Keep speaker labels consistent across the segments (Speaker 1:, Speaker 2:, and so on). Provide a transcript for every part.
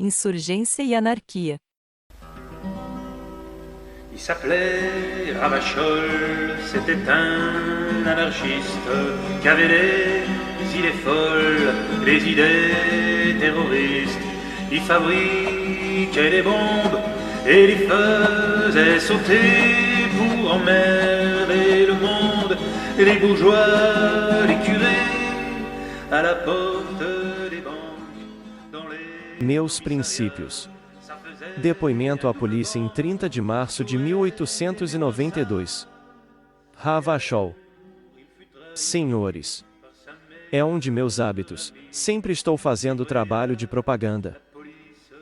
Speaker 1: insurgência e anarquia.
Speaker 2: Il s'appelait Ravachol, c'était un anarchiste qui avait des idées folles, des idées terroristes. Il fabriquait des bombes et les faisait sauter pour emmerder le monde. Les bourgeois, les curés, à la porte des banques, dans les...
Speaker 3: Meus princípios. Depoimento à polícia em 30 de março de 1892. Ravachol. Senhores, é um de meus hábitos, sempre estou fazendo trabalho de propaganda.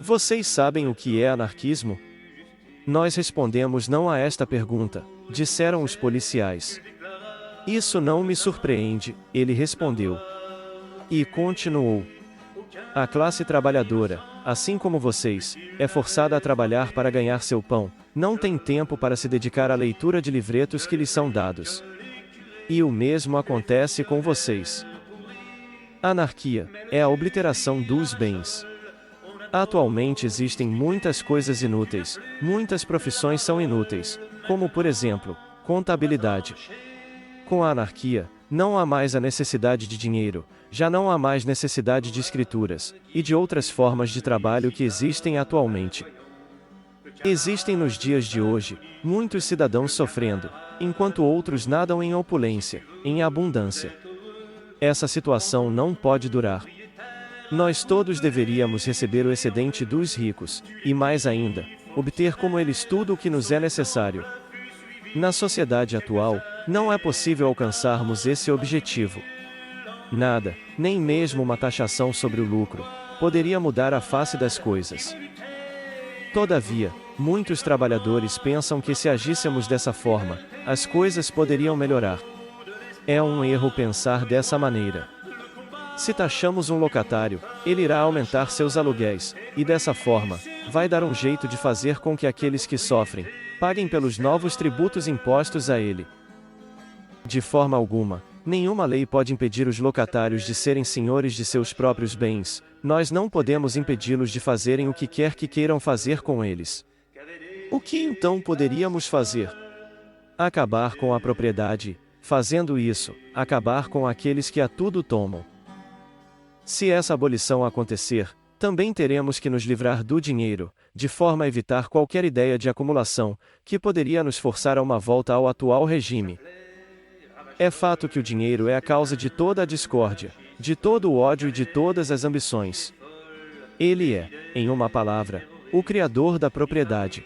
Speaker 3: Vocês sabem o que é anarquismo? Nós respondemos não a esta pergunta, disseram os policiais. Isso não me surpreende, ele respondeu. E continuou. A classe trabalhadora, assim como vocês, é forçada a trabalhar para ganhar seu pão, não tem tempo para se dedicar à leitura de livretos que lhes são dados. E o mesmo acontece com vocês. Anarquia é a obliteração dos bens. Atualmente existem muitas coisas inúteis, muitas profissões são inúteis, como por exemplo, contabilidade. Com a anarquia, não há mais a necessidade de dinheiro, já não há mais necessidade de escrituras, e de outras formas de trabalho que existem atualmente. Existem nos dias de hoje, muitos cidadãos sofrendo, enquanto outros nadam em opulência, em abundância. Essa situação não pode durar. Nós todos deveríamos receber o excedente dos ricos, e mais ainda, obter como eles tudo o que nos é necessário. Na sociedade atual, não é possível alcançarmos esse objetivo. Nada, nem mesmo uma taxação sobre o lucro, poderia mudar a face das coisas. Todavia, muitos trabalhadores pensam que se agíssemos dessa forma, as coisas poderiam melhorar. É um erro pensar dessa maneira. Se taxamos um locatário, ele irá aumentar seus aluguéis, e dessa forma, vai dar um jeito de fazer com que aqueles que sofrem, paguem pelos novos tributos impostos a ele. De forma alguma, nenhuma lei pode impedir os locatários de serem senhores de seus próprios bens, nós não podemos impedi-los de fazerem o que quer que queiram fazer com eles. O que então poderíamos fazer? Acabar com a propriedade, fazendo isso, acabar com aqueles que a tudo tomam. Se essa abolição acontecer, também teremos que nos livrar do dinheiro, de forma a evitar qualquer ideia de acumulação, que poderia nos forçar a uma volta ao atual regime. É fato que o dinheiro é a causa de toda a discórdia, de todo o ódio e de todas as ambições. Ele é, em uma palavra, o criador da propriedade.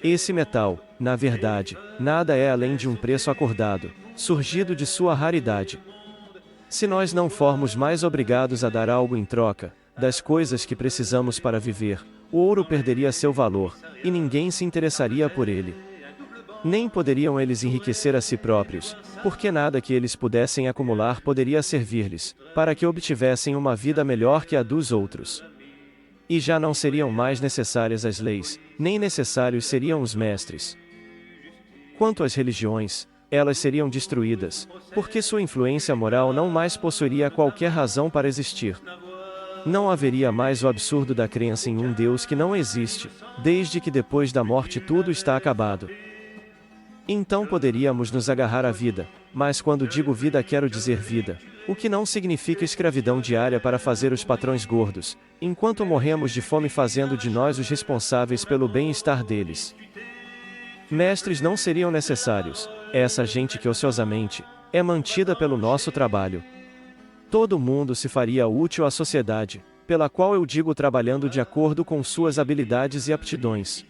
Speaker 3: Esse metal, na verdade, nada é além de um preço acordado, surgido de sua raridade. Se nós não formos mais obrigados a dar algo em troca, das coisas que precisamos para viver, o ouro perderia seu valor, e ninguém se interessaria por ele. Nem poderiam eles enriquecer a si próprios, porque nada que eles pudessem acumular poderia servir-lhes, para que obtivessem uma vida melhor que a dos outros. E já não seriam mais necessárias as leis, nem necessários seriam os mestres. Quanto às religiões, elas seriam destruídas, porque sua influência moral não mais possuiria qualquer razão para existir. Não haveria mais o absurdo da crença em um Deus que não existe, desde que depois da morte tudo está acabado. Então poderíamos nos agarrar à vida, mas quando digo vida quero dizer vida, o que não significa escravidão diária para fazer os patrões gordos, enquanto morremos de fome fazendo de nós os responsáveis pelo bem-estar deles. Mestres não seriam necessários, essa gente que ociosamente é mantida pelo nosso trabalho. Todo mundo se faria útil à sociedade, pela qual eu digo trabalhando de acordo com suas habilidades e aptidões.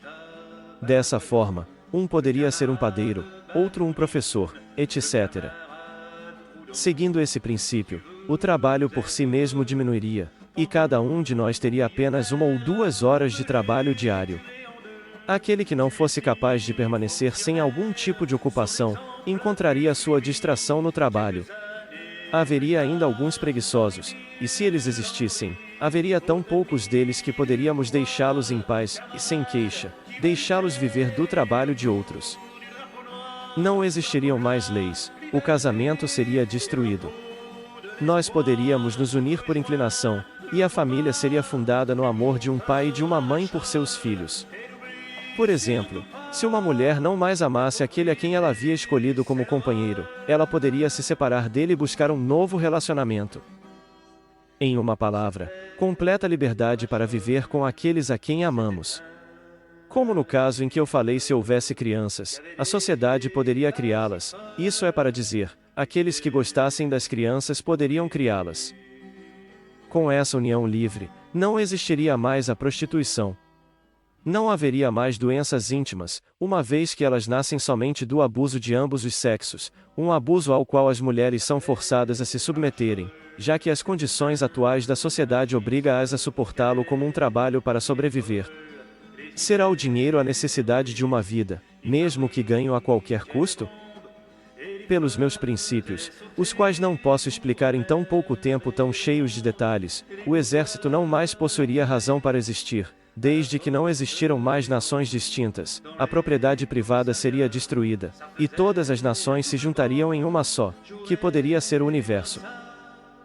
Speaker 3: Dessa forma, um poderia ser um padeiro, outro um professor, etc. Seguindo esse princípio, o trabalho por si mesmo diminuiria, e cada um de nós teria apenas 1 ou 2 horas de trabalho diário. Aquele que não fosse capaz de permanecer sem algum tipo de ocupação, encontraria sua distração no trabalho. Haveria ainda alguns preguiçosos, e se eles existissem, haveria tão poucos deles que poderíamos deixá-los em paz, e sem queixa, deixá-los viver do trabalho de outros. Não existiriam mais leis, o casamento seria destruído. Nós poderíamos nos unir por inclinação, e a família seria fundada no amor de um pai e de uma mãe por seus filhos. Por exemplo, se uma mulher não mais amasse aquele a quem ela havia escolhido como companheiro, ela poderia se separar dele e buscar um novo relacionamento. Em uma palavra, completa liberdade para viver com aqueles a quem amamos. Como no caso em que eu falei, se houvesse crianças, a sociedade poderia criá-las, isso é para dizer, aqueles que gostassem das crianças poderiam criá-las. Com essa união livre, não existiria mais a prostituição. Não haveria mais doenças íntimas, uma vez que elas nascem somente do abuso de ambos os sexos, um abuso ao qual as mulheres são forçadas a se submeterem, já que as condições atuais da sociedade obrigam-as a suportá-lo como um trabalho para sobreviver. Será o dinheiro a necessidade de uma vida, mesmo que ganho a qualquer custo? Pelos meus princípios, os quais não posso explicar em tão pouco tempo tão cheios de detalhes, o exército não mais possuiria razão para existir. Desde que não existiram mais nações distintas, a propriedade privada seria destruída, e todas as nações se juntariam em uma só, que poderia ser o universo.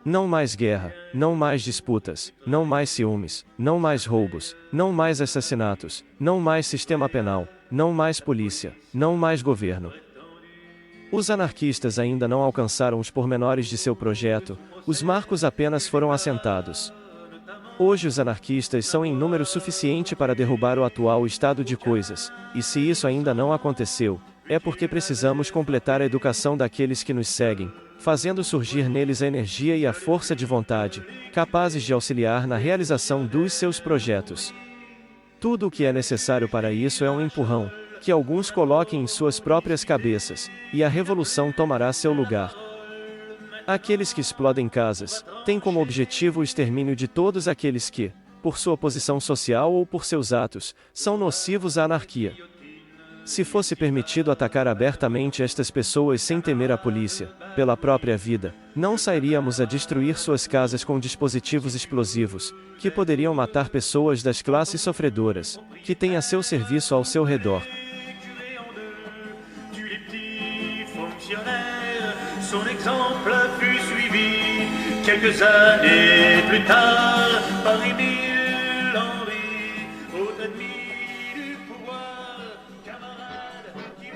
Speaker 3: Não mais guerra, não mais disputas, não mais ciúmes, não mais roubos, não mais assassinatos, não mais sistema penal, não mais polícia, não mais governo. Os anarquistas ainda não alcançaram os pormenores de seu projeto, os marcos apenas foram assentados. Hoje os anarquistas são em número suficiente para derrubar o atual estado de coisas, e se isso ainda não aconteceu, é porque precisamos completar a educação daqueles que nos seguem, fazendo surgir neles a energia e a força de vontade, capazes de auxiliar na realização dos seus projetos. Tudo o que é necessário para isso é um empurrão, que alguns coloquem em suas próprias cabeças, e a revolução tomará seu lugar. Aqueles que explodem casas, têm como objetivo o extermínio de todos aqueles que, por sua posição social ou por seus atos, são nocivos à anarquia. Se fosse permitido atacar abertamente estas pessoas sem temer a polícia, pela própria vida, não sairíamos a destruir suas casas com dispositivos explosivos, que poderiam matar pessoas das classes sofredoras, que têm a seu serviço ao seu redor.
Speaker 2: Son exemple fut suivi quelques années plus tard par Émile Henry, haut ennemi du pouvoir, camarade qui...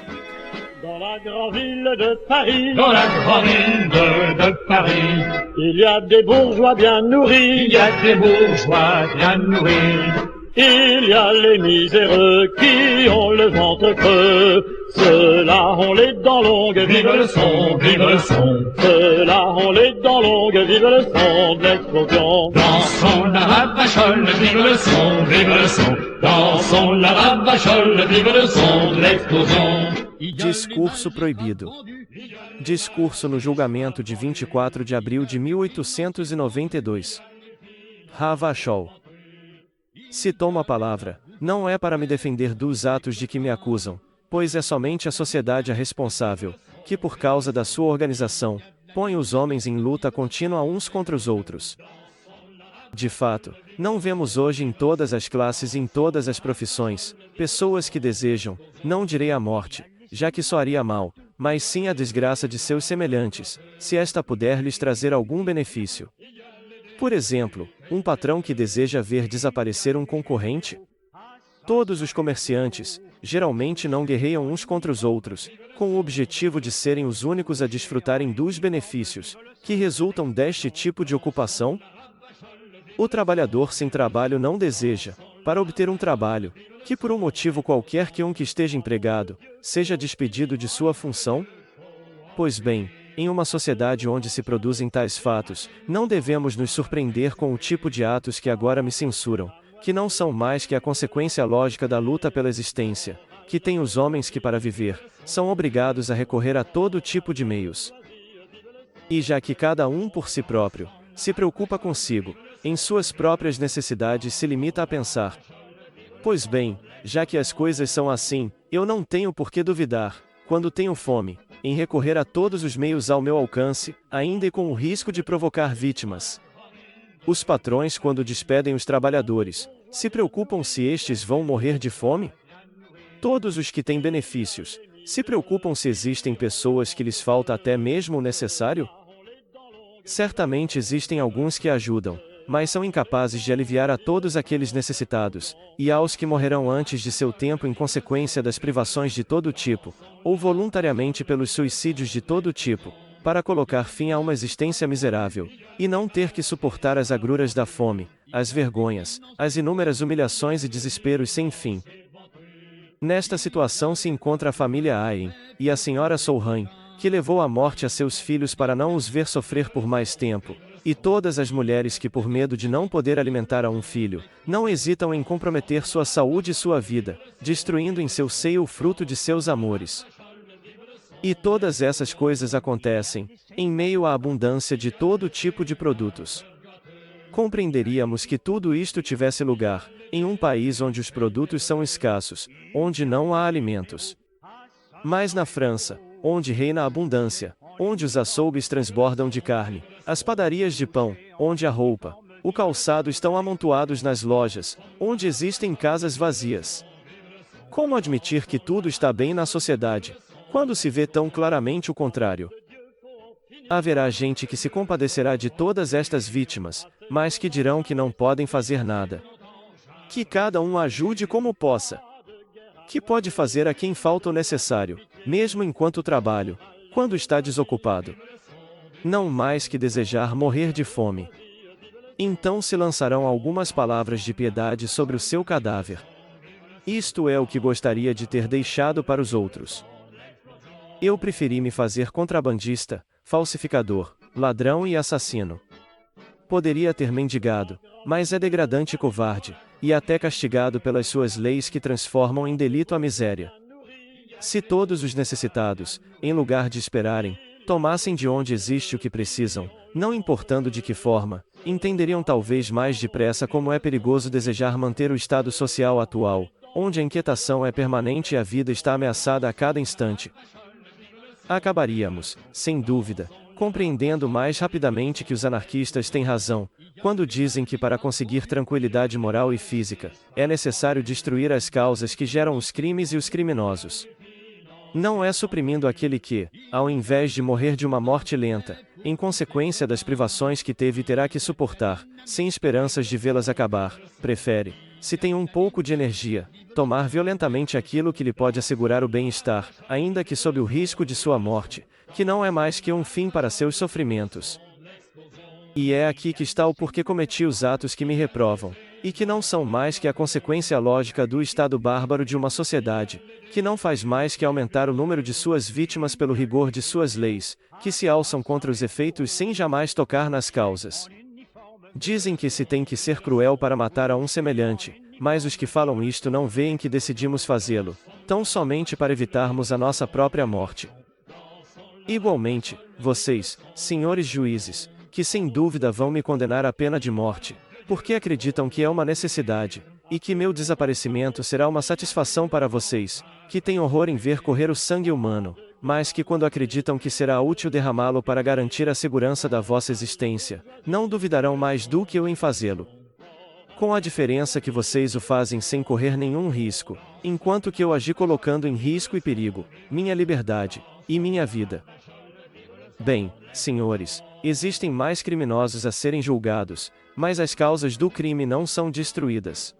Speaker 4: Dans la grande ville de Paris,
Speaker 5: Dans la grande ville de Paris,
Speaker 4: il y a des bourgeois bien nourris,
Speaker 5: il y a des bourgeois bien nourris.
Speaker 4: il y a les miséreux qui ont le ventre creux, ceux-là ont les dents longues,
Speaker 5: Vive le son, vive le son.
Speaker 4: ceux-là ont les dents longues, vive le son de l'explosion.
Speaker 5: Dansons la ravachole, vive le son, vive le son. Dansons la ravachole, vive le son de l'explosion.
Speaker 3: Discurso proibido. Discurso no julgamento de 24 de abril de 1892. Ravachol. Se tomo a palavra, não é para me defender dos atos de que me acusam, pois é somente a sociedade a responsável, que por causa da sua organização, põe os homens em luta contínua uns contra os outros. De fato, não vemos hoje em todas as classes e em todas as profissões, pessoas que desejam, não direi a morte, já que soaria mal, mas sim a desgraça de seus semelhantes, se esta puder lhes trazer algum benefício. Por exemplo, um patrão que deseja ver desaparecer um concorrente? Todos os comerciantes, geralmente não guerreiam uns contra os outros, com o objetivo de serem os únicos a desfrutarem dos benefícios, que resultam deste tipo de ocupação? O trabalhador sem trabalho não deseja, para obter um trabalho, que por um motivo qualquer que esteja empregado, seja despedido de sua função? Pois bem, em uma sociedade onde se produzem tais fatos, não devemos nos surpreender com o tipo de atos que agora me censuram, que não são mais que a consequência lógica da luta pela existência, que tem os homens que para viver, são obrigados a recorrer a todo tipo de meios. E já que cada um por si próprio, se preocupa consigo, em suas próprias necessidades se limita a pensar. Pois bem, já que as coisas são assim, eu não tenho por que duvidar, quando tenho fome, em recorrer a todos os meios ao meu alcance, ainda e com o risco de provocar vítimas. Os patrões, quando despedem os trabalhadores, se preocupam se estes vão morrer de fome? Todos os que têm benefícios, se preocupam se existem pessoas que lhes falta até mesmo o necessário? Certamente existem alguns que ajudam, mas são incapazes de aliviar a todos aqueles necessitados, e aos que morrerão antes de seu tempo em consequência das privações de todo tipo, ou voluntariamente pelos suicídios de todo tipo, para colocar fim a uma existência miserável, e não ter que suportar as agruras da fome, as vergonhas, as inúmeras humilhações e desesperos sem fim. Nesta situação se encontra a família Ayen, e a senhora Solheim, que levou à morte a seus filhos para não os ver sofrer por mais tempo, e todas as mulheres que por medo de não poder alimentar a um filho, não hesitam em comprometer sua saúde e sua vida, destruindo em seu seio o fruto de seus amores. E todas essas coisas acontecem, em meio à abundância de todo tipo de produtos. Compreenderíamos que tudo isto tivesse lugar, em um país onde os produtos são escassos, onde não há alimentos. Mas na França, onde reina a abundância, onde os açougues transbordam de carne, as padarias de pão, onde a roupa, o calçado estão amontoados nas lojas, onde existem casas vazias. Como admitir que tudo está bem na sociedade, quando se vê tão claramente o contrário? Haverá gente que se compadecerá de todas estas vítimas, mas que dirão que não podem fazer nada. Que cada um ajude como possa. Que pode fazer a quem falta o necessário, mesmo enquanto trabalha, quando está desocupado. Não mais que desejar morrer de fome. Então se lançarão algumas palavras de piedade sobre o seu cadáver. Isto é o que gostaria de ter deixado para os outros. Eu preferi me fazer contrabandista, falsificador, ladrão e assassino. Poderia ter mendigado, mas é degradante e covarde, e até castigado pelas suas leis que transformam em delito a miséria. Se todos os necessitados, em lugar de esperarem, tomassem de onde existe o que precisam, não importando de que forma, entenderiam talvez mais depressa como é perigoso desejar manter o estado social atual, onde a inquietação é permanente e a vida está ameaçada a cada instante. Acabaríamos, sem dúvida, compreendendo mais rapidamente que os anarquistas têm razão, quando dizem que para conseguir tranquilidade moral e física, é necessário destruir as causas que geram os crimes e os criminosos. Não é suprimindo aquele que, ao invés de morrer de uma morte lenta, em consequência das privações que teve e terá que suportar, sem esperanças de vê-las acabar, prefere, se tem um pouco de energia, tomar violentamente aquilo que lhe pode assegurar o bem-estar, ainda que sob o risco de sua morte, que não é mais que um fim para seus sofrimentos. E é aqui que está o porquê cometi os atos que me reprovam, e que não são mais que a consequência lógica do estado bárbaro de uma sociedade, que não faz mais que aumentar o número de suas vítimas pelo rigor de suas leis, que se alçam contra os efeitos sem jamais tocar nas causas. Dizem que se tem que ser cruel para matar a um semelhante, mas os que falam isto não veem que decidimos fazê-lo, tão somente para evitarmos a nossa própria morte. Igualmente, vocês, senhores juízes, que sem dúvida vão me condenar à pena de morte, porque acreditam que é uma necessidade, e que meu desaparecimento será uma satisfação para vocês, que têm horror em ver correr o sangue humano, mas que quando acreditam que será útil derramá-lo para garantir a segurança da vossa existência, não duvidarão mais do que eu em fazê-lo. Com a diferença que vocês o fazem sem correr nenhum risco, enquanto que eu agi colocando em risco e perigo minha liberdade e minha vida. Bem, senhores, existem mais criminosos a serem julgados, mas as causas do crime não são destruídas.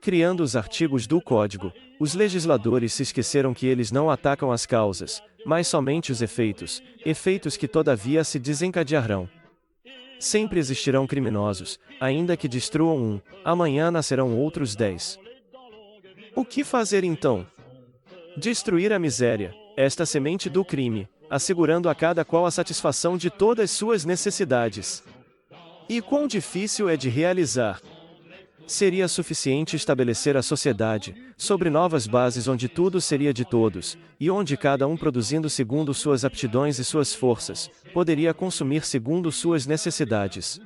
Speaker 3: Criando os artigos do Código, os legisladores se esqueceram que eles não atacam as causas, mas somente os efeitos, efeitos que todavia se desencadearão. Sempre existirão criminosos, ainda que destruam um, amanhã nascerão outros 10. O que fazer então? Destruir a miséria, esta semente do crime, assegurando a cada qual a satisfação de todas suas necessidades. E quão difícil é de realizar? Seria suficiente estabelecer a sociedade, sobre novas bases onde tudo seria de todos, e onde cada um produzindo segundo suas aptidões e suas forças, poderia consumir segundo suas necessidades.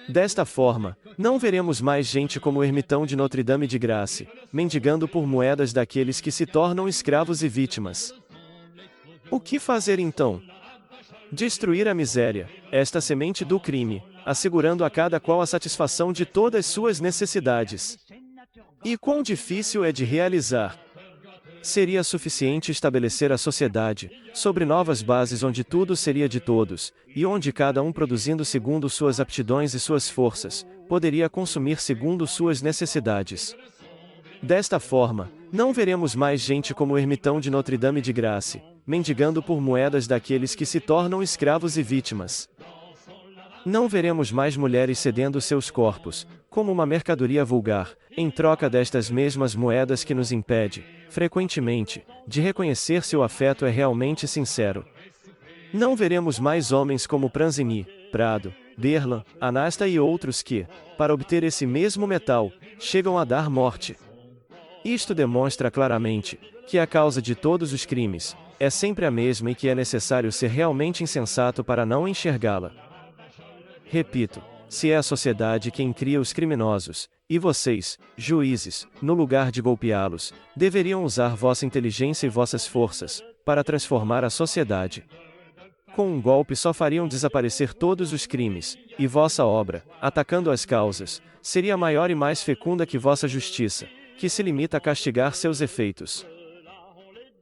Speaker 3: Desta forma, não veremos mais gente como o ermitão de Notre Dame de Grace, mendigando por moedas daqueles que se tornam escravos e vítimas. O que fazer então? Destruir a miséria, esta semente do crime, assegurando a cada qual a satisfação de todas suas necessidades. E quão difícil é de realizar? Seria suficiente estabelecer a sociedade, sobre novas bases onde tudo seria de todos, e onde cada um produzindo segundo suas aptidões e suas forças, poderia consumir segundo suas necessidades. Desta forma, não veremos mais gente como o ermitão de Notre Dame de Grace, mendigando por moedas daqueles que se tornam escravos e vítimas. Não veremos mais mulheres cedendo seus corpos, como uma mercadoria vulgar, em troca destas mesmas moedas que nos impede, frequentemente, de reconhecer se o afeto é realmente sincero. Não veremos mais homens como Pranzini, Prado, Berlan, Anasta e outros que, para obter esse mesmo metal, chegam a dar morte. Isto demonstra claramente que a causa de todos os crimes é sempre a mesma e que é necessário ser realmente insensato para não enxergá-la. Repito, se é a sociedade quem cria os criminosos, e vocês, juízes, no lugar de golpeá-los, deveriam usar vossa inteligência e vossas forças, para transformar a sociedade. Com um golpe só fariam desaparecer todos os crimes, e vossa obra, atacando as causas, seria maior e mais fecunda que vossa justiça, que se limita a castigar seus efeitos.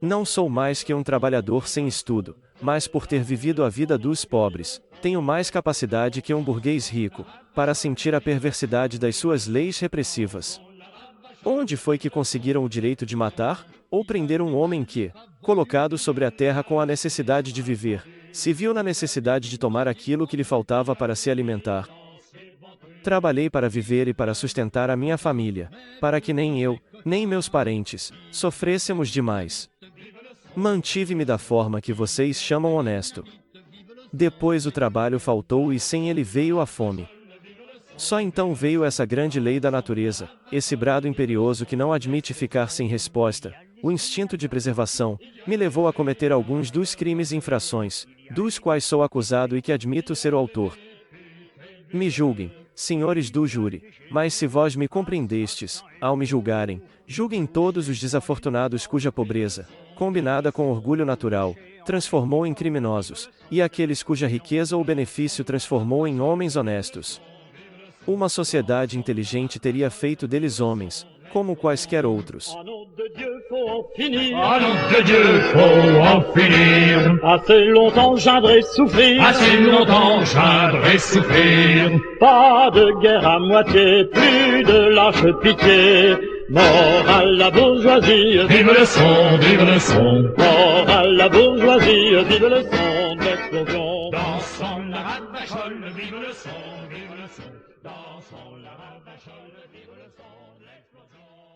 Speaker 3: Não sou mais que um trabalhador sem estudo, mas por ter vivido a vida dos pobres, tenho mais capacidade que um burguês rico, para sentir a perversidade das suas leis repressivas. Onde foi que conseguiram o direito de matar, ou prender um homem que, colocado sobre a terra com a necessidade de viver, se viu na necessidade de tomar aquilo que lhe faltava para se alimentar? Trabalhei para viver e para sustentar a minha família, para que nem eu, nem meus parentes, sofrêssemos demais. Mantive-me da forma que vocês chamam honesto. Depois o trabalho faltou e sem ele veio a fome. Só então veio essa grande lei da natureza, esse brado imperioso que não admite ficar sem resposta. O instinto de preservação me levou a cometer alguns dos crimes e infrações, dos quais sou acusado e que admito ser o autor. Me julguem, senhores do júri, mas se vós me compreendestes, ao me julgarem, julguem todos os desafortunados cuja pobreza, combinada com orgulho natural, transformou em criminosos, e aqueles cuja riqueza ou benefício transformou em homens honestos. Uma sociedade inteligente teria feito deles homens, como quaisquer outros.
Speaker 4: Ah, nom de Dieu, faut en finir.
Speaker 5: Ah nom de Dieu, faut en finir.
Speaker 4: Assez longtemps geindre et souffrir.
Speaker 5: Assez longtemps geindre et souffrir.
Speaker 4: Pas de guerre à moitié, plus de lâche pitié. Mort à la bourgeoisie,
Speaker 5: Vive le son, vive le son.
Speaker 4: mort à la bourgeoisie, vive le son de l'explosion.
Speaker 5: Dansons la ravachole, vive le son, vive le son. Dansons la ravachole, vive le son de l'explosion.